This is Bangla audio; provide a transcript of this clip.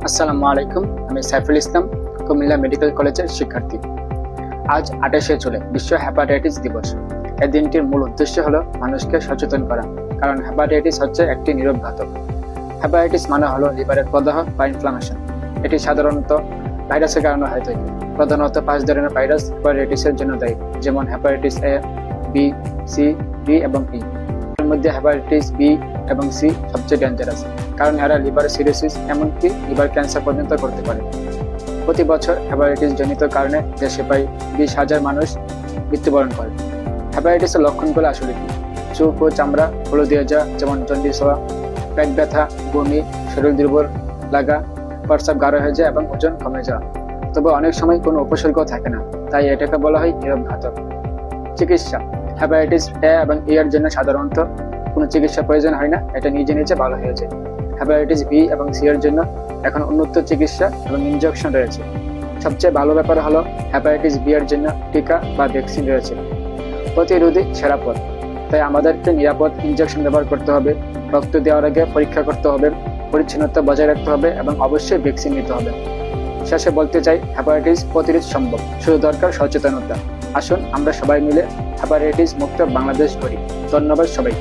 আসসালামু আলাইকুম, আমি সাইফুল ইসলাম, কুমিল্লা মেডিকেল কলেজের শিক্ষার্থী। আজ 28শে জুলাই বিশ্ব হেপাটাইটিস দিবস। এই দিনটির মূল উদ্দেশ্য হলো মানুষকে সচেতন করা, কারণ হেপাটাইটিস হচ্ছে একটি নীরব ঘাতক। হেপাটাইটিস মানে হলো লিভারের প্রদাহ বা ইনফ্লামেশন। এটি সাধারণত ভাইরাসের কারণে হয়ে থাকে। প্রধানত 5 ধরনের ভাইরাস হেপাটাইটিসের জন্য দায়ী, যেমন hepatitis A, B, C, D এবং ই। এর মধ্যে হেপাটাইটিস বি এবং সি সবচেয়ে ডেঞ্জারাস, কারণ এরা লিভার সিরোসিস এমনকি লিভার ক্যান্সার পর্যন্ত করতে পারে। প্রতি বছর হেপাটাইটিস জনিত কারণে দেশে প্রায় 20,000 মানুষ মৃত্যুবরণ করে। হেপাটাইটিসের লক্ষণগুলো আসলে কি? চোখ ও চামড়া হলুদ হয়ে যাওয়া, যেমন জন্ডিস হওয়া, পেট ব্যথা, বমি, শরীর দুর্বল লাগা, প্রস্রাব গাঢ় হয়ে যায় এবং ওজন কমে যাওয়া। তবে অনেক সময় কোনো উপসর্গ থাকে না, তাই এটাকে বলা হয় নীরব ঘাতক। চিকিৎসা: হেপাটাইটিস এ এবং ই এর জন্য সাধারণত কোনো চিকিৎসা প্রয়োজন হয় না, এটা নিজে নিজে ভালো হয়ে যায়। হেপাটাইটিস বি এবং সি এর জন্য এখন উন্নত চিকিৎসা এবং ইনজেকশন রয়েছে। সবচেয়ে ভালো ব্যাপার হলো হেপাটাইটিস বি এর জন্য টিকা বা ভ্যাকসিন রয়েছে। প্রতিরোধী সেরা পথ, তাই আমাদেরকে নিরাপদ ইনজেকশন ব্যবহার করতে হবে, রক্ত দেওয়ার আগে পরীক্ষা করতে হবে, পরিচ্ছন্নতা বজায় রাখতে হবে এবং অবশ্যই ভ্যাকসিন নিতে হবে। শেষে বলতে চাই, হেপাটাইটিস প্রতিরোধ সম্ভব, শুধু দরকার সচেতনতা। আসুন আমরা সবাই মিলে হেপাটাইটিস মুক্ত বাংলাদেশ গড়ি। ধন্যবাদ সবাই।